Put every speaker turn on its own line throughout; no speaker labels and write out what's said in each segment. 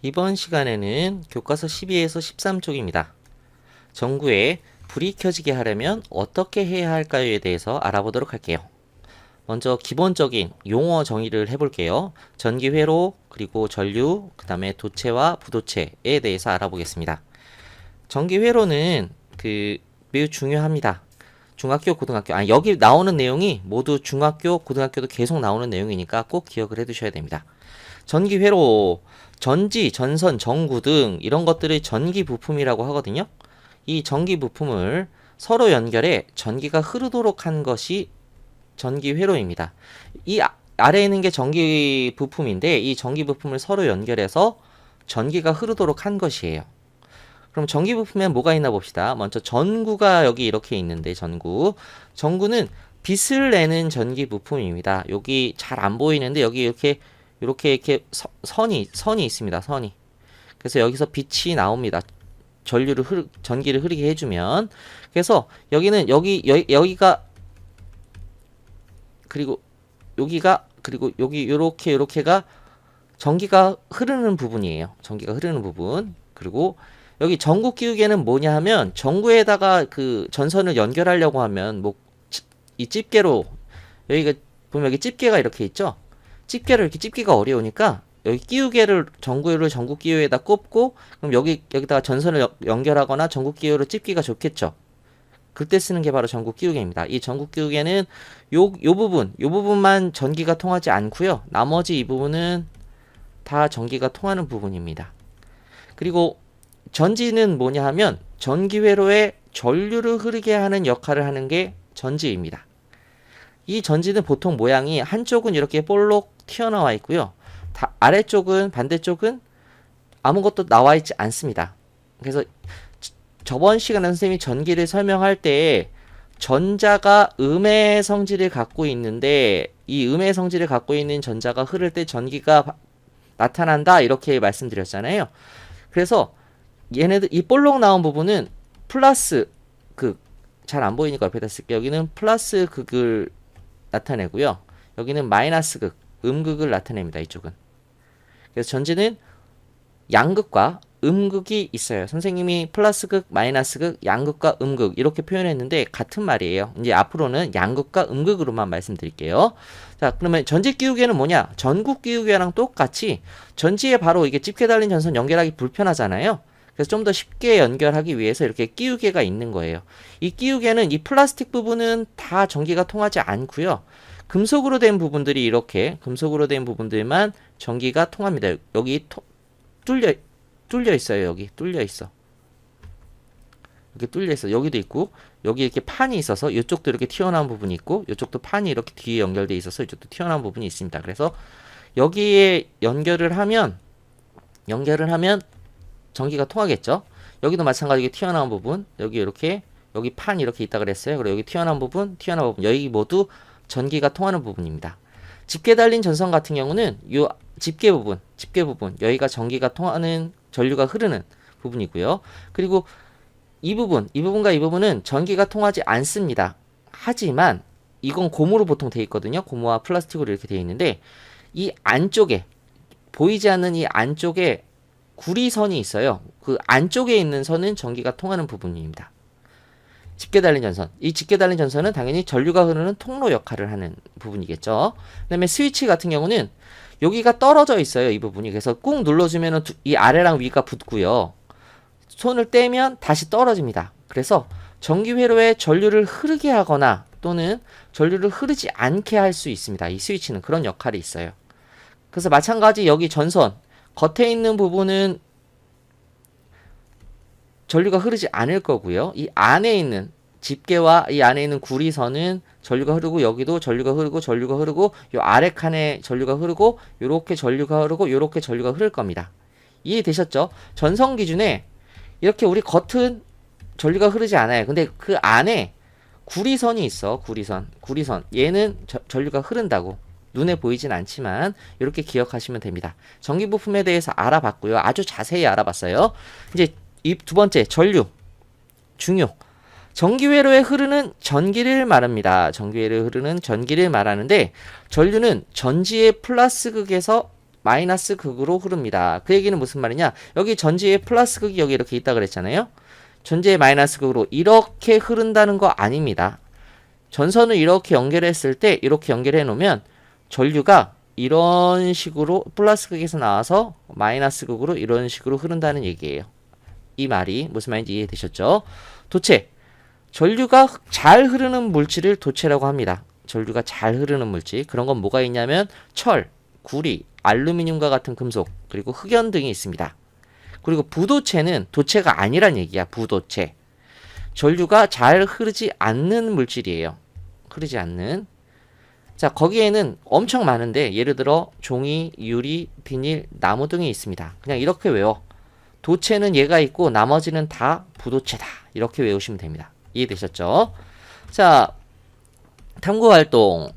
이번 시간에는 교과서 12에서 13쪽입니다. 전구에 불이 켜지게 하려면 어떻게 해야 할까요에 대해서 알아보도록 할게요. 먼저 기본적인 용어 정의를 해볼게요. 전기 회로, 그리고 전류, 그 다음에 도체와 부도체에 대해서 알아보겠습니다. 전기 회로는 매우 중요합니다. 중학교, 고등학교, 여기 나오는 내용이 모두 중학교, 고등학교도 계속 나오는 내용이니까 꼭 기억을 해두셔야 됩니다. 전기 회로, 전지, 전선, 전구 등 이런 것들을 전기 부품이라고 하거든요. 이 전기 부품을 서로 연결해 전기가 흐르도록 한 것이 전기 회로입니다. 이 아래에 있는 게 전기 부품인데 이 전기 부품을 서로 연결해서 전기가 흐르도록 한 것이에요. 그럼 전기 부품에 뭐가 있나 봅시다. 먼저 전구가 여기 이렇게 있는데 전구는 빛을 내는 전기 부품입니다. 여기 잘 안 보이는데 여기 이렇게 선이 있습니다. 선이. 그래서 여기서 빛이 나옵니다. 전기를 흐르게 해주면. 그래서 여기는 여기가 그리고 여기가 그리고 여기 요렇게가 전기가 흐르는 부분이에요. 전기가 흐르는 부분. 그리고 여기 전구 끼우개는 뭐냐 하면 전구에다가 그 전선을 연결하려고 하면 이 집게로 여기가 보면 여기 집게가 이렇게 있죠. 집게를 이렇게 집기가 어려우니까 여기 끼우개를 전구 끼우에다 꼽고 그럼 여기다가 전선을 연결하거나 전구 끼우로 집기가 좋겠죠. 그때 쓰는 게 바로 전구 끼우개입니다. 이 전구 끼우개는 요 부분만 전기가 통하지 않고요. 나머지 이 부분은 다 전기가 통하는 부분입니다. 그리고 전지는 뭐냐 하면 전기 회로에 전류를 흐르게 하는 역할을 하는 게 전지입니다. 이 전지는 보통 모양이 한쪽은 이렇게 볼록 튀어나와 있고요. 아래쪽은 반대쪽은 아무것도 나와 있지 않습니다. 그래서 저번 시간에 선생님이 전기를 설명할 때 전자가 음의 성질을 갖고 있는데 이 음의 성질을 갖고 있는 전자가 흐를 때 전기가 나타난다 이렇게 말씀드렸잖아요. 그래서 얘네들 이 볼록 나온 부분은 플러스 극, 잘 안 보이니까 옆에다 쓸게요. 여기는 플러스 극을 나타내고요. 여기는 마이너스 극, 음극을 나타냅니다. 이쪽은. 그래서 전지는 양극과 음극이 있어요. 선생님이 플러스 극, 마이너스 극, 양극과 음극 이렇게 표현했는데 같은 말이에요. 이제 앞으로는 양극과 음극으로만 말씀드릴게요. 자, 그러면 전지 끼우개는 뭐냐? 전구 끼우개랑 똑같이 전지에 바로 이게 집게 달린 전선 연결하기 불편하잖아요. 그래서 좀 더 쉽게 연결하기 위해서 이렇게 끼우개가 있는 거예요. 이 끼우개는 이 플라스틱 부분은 다 전기가 통하지 않고요. 금속으로 된 부분들이 이렇게 금속으로 된 부분들만 전기가 통합니다. 여기 뚫려 있어요. 여기 뚫려 있어. 이렇게 뚫려 있어. 여기도 있고 여기 이렇게 판이 있어서 이쪽도 이렇게 튀어나온 부분이 있고 이쪽도 판이 이렇게 뒤에 연결돼 있어서 이쪽도 튀어나온 부분이 있습니다. 그래서 여기에 연결을 하면 전기가 통하겠죠. 여기도 마찬가지로 튀어나온 부분 여기 이렇게 여기 판 이렇게 있다 그랬어요. 그리고 여기 튀어나온 부분 여기 모두 전기가 통하는 부분입니다. 집게 달린 전선 같은 경우는 이 집게 부분 여기가 전기가 통하는 전류가 흐르는 부분이고요. 그리고 이 부분과 이 부분은 전기가 통하지 않습니다. 하지만 이건 고무로 보통 되어 있거든요. 고무와 플라스틱으로 이렇게 되어 있는데 이 안쪽에 보이지 않는 이 안쪽에 구리선이 있어요. 그 안쪽에 있는 선은 전기가 통하는 부분입니다. 집게 달린 전선. 이 집게 달린 전선은 당연히 전류가 흐르는 통로 역할을 하는 부분이겠죠. 그 다음에 스위치 같은 경우는 여기가 떨어져 있어요. 이 부분이. 그래서 꾹 눌러주면 이 아래랑 위가 붙고요. 손을 떼면 다시 떨어집니다. 그래서 전기 회로에 전류를 흐르게 하거나 또는 전류를 흐르지 않게 할 수 있습니다. 이 스위치는 그런 역할이 있어요. 그래서 마찬가지 여기 전선 겉에 있는 부분은 전류가 흐르지 않을 거고요. 이 안에 있는 집게와 이 안에 있는 구리선은 전류가 흐르고 여기도 전류가 흐르고 요 아래 칸에 전류가 흐르고 요렇게 전류가 흐르고 요렇게 전류가 흐를 겁니다. 이해되셨죠? 전선 기준에 이렇게 우리 겉은 전류가 흐르지 않아요. 근데 그 안에 구리선이 있어. 구리선. 얘는 전류가 흐른다고. 눈에 보이진 않지만 이렇게 기억하시면 됩니다. 전기 부품에 대해서 알아봤고요. 아주 자세히 알아봤어요. 이제 이 두 번째 전류 중요. 전기 회로에 흐르는 전기를 말합니다. 전기 회로에 흐르는 전기를 말하는데 전류는 전지의 플러스 극에서 마이너스 극으로 흐릅니다. 그 얘기는 무슨 말이냐? 여기 전지의 플러스 극이 여기 이렇게 있다 그랬잖아요. 전지의 마이너스 극으로 이렇게 흐른다는 거 아닙니다. 전선을 이렇게 연결했을 때 이렇게 연결해 놓으면 전류가 이런 식으로 플러스 극에서 나와서 마이너스 극으로 이런 식으로 흐른다는 얘기예요. 이 말이 무슨 말인지 이해되셨죠? 도체. 전류가 잘 흐르는 물질을 도체라고 합니다. 전류가 잘 흐르는 물질. 그런 건 뭐가 있냐면 철, 구리, 알루미늄과 같은 금속, 그리고 흑연 등이 있습니다. 그리고 부도체는 도체가 아니란 얘기야. 부도체. 전류가 잘 흐르지 않는 물질이에요. 흐르지 않는. 자, 거기에는 엄청 많은데 예를 들어 종이, 유리, 비닐, 나무 등이 있습니다. 그냥 이렇게 외워. 도체는 얘가 있고 나머지는 다 부도체다. 이렇게 외우시면 됩니다. 이해되셨죠? 자, 탐구활동.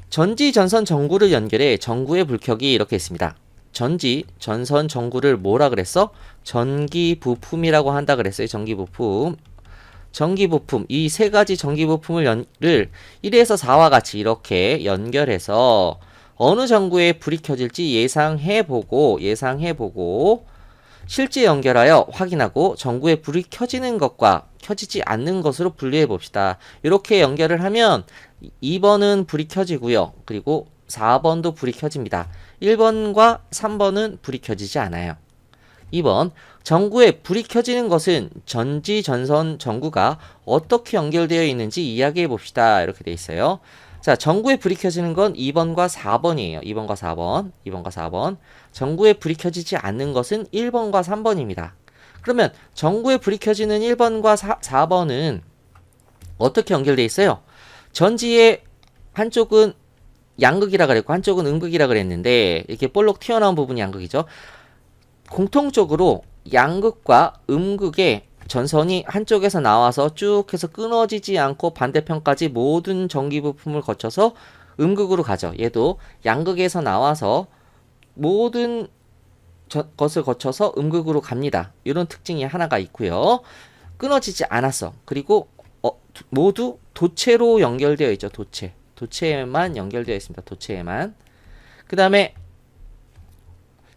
전지, 전선, 전구를 연결해 전구의 불켜기 이렇게 있습니다. 전지, 전선, 전구를 뭐라 그랬어? 전기 부품이라고 한다 그랬어요. 전기 부품. 전기 부품. 이 세 가지 전기 부품을 1에서 4와 같이 이렇게 연결해서 어느 전구에 불이 켜질지 예상해보고 실제 연결하여 확인하고 전구에 불이 켜지는 것과 켜지지 않는 것으로 분류해 봅시다. 이렇게 연결을 하면 2번은 불이 켜지고요. 그리고 4번도 불이 켜집니다. 1번과 3번은 불이 켜지지 않아요. 2번, 전구에 불이 켜지는 것은 전지, 전선, 전구가 어떻게 연결되어 있는지 이야기해 봅시다. 이렇게 돼 있어요. 자, 전구에 불이 켜지는 건 2번과 4번이에요. 2번과 4번, 2번과 4번. 전구에 불이 켜지지 않는 것은 1번과 3번입니다. 그러면 전구에 불이 켜지는 1번과 4번은 어떻게 연결되어 있어요? 전지의 한쪽은 양극이라 그랬고 한쪽은 음극이라 그랬는데 이렇게 볼록 튀어나온 부분이 양극이죠. 공통적으로 양극과 음극의 전선이 한쪽에서 나와서 쭉 해서 끊어지지 않고 반대편까지 모든 전기 부품을 거쳐서 음극으로 가죠. 얘도 양극에서 나와서 모든 것을 거쳐서 음극으로 갑니다. 이런 특징이 하나가 있고요. 끊어지지 않았어. 그리고 모두 도체로 연결되어 있죠. 도체에만 연결되어 있습니다. 도체에만. 그 다음에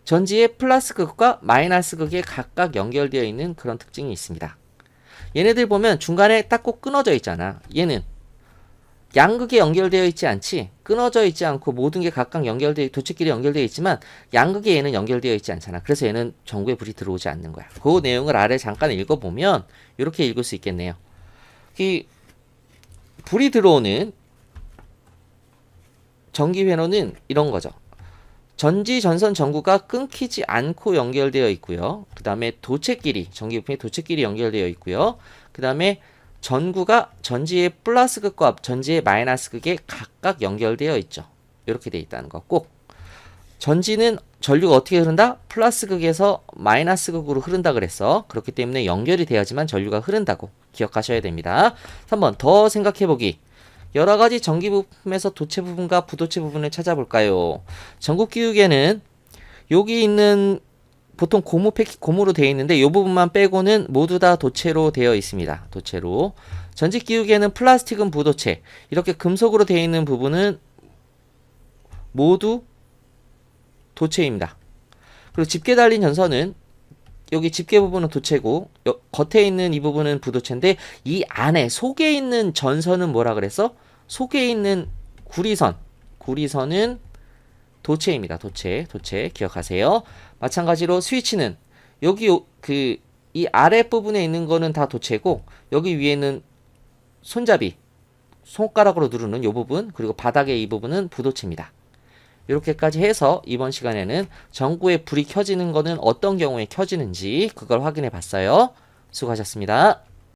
전지의 플러스 극과 마이너스 극에 각각 연결되어 있는 그런 특징이 있습니다. 얘네들 보면 중간에 딱 꼭 끊어져 있잖아. 얘는 양극에 연결되어 있지 않지, 끊어져 있지 않고 모든 게 각각 도체끼리 연결되어 있지만 양극에 얘는 연결되어 있지 않잖아. 그래서 얘는 전구에 불이 들어오지 않는 거야. 그 내용을 아래 잠깐 읽어보면 이렇게 읽을 수 있겠네요. 이 불이 들어오는 전기 회로는 이런 거죠. 전지, 전선, 전구가 끊기지 않고 연결되어 있고요. 그 다음에 도체끼리, 전기 부품이 도체끼리 연결되어 있고요. 그 다음에 전구가 전지의 플러스 극과 전지의 마이너스 극에 각각 연결되어 있죠. 이렇게 되어 있다는 거. 꼭 전지는 전류가 어떻게 흐른다? 플러스 극에서 마이너스 극으로 흐른다 그랬어. 그렇기 때문에 연결이 돼야지만 전류가 흐른다고 기억하셔야 됩니다. 3번 더 생각해보기. 여러가지 전기 부품에서 도체 부분과 부도체 부분을 찾아볼까요? 전구기육에는 여기 있는 보통 고무로 되어 있는데 이 부분만 빼고는 모두 다 도체로 되어 있습니다. 도체로. 전지기육에는 플라스틱은 부도체, 이렇게 금속으로 되어 있는 부분은 모두 도체입니다. 그리고 집게 달린 전선은 여기 집게 부분은 도체고 겉에 있는 이 부분은 부도체인데 이 안에 속에 있는 전선은 뭐라 그랬어? 속에 있는 구리선은 도체입니다. 도체 기억하세요. 마찬가지로 스위치는 여기 이 아래 부분에 있는 거는 다 도체고 여기 위에는 손잡이, 손가락으로 누르는 이 부분, 그리고 바닥에 이 부분은 부도체입니다. 이렇게까지 해서 이번 시간에는 전구에 불이 켜지는 거는 어떤 경우에 켜지는지 그걸 확인해 봤어요. 수고하셨습니다.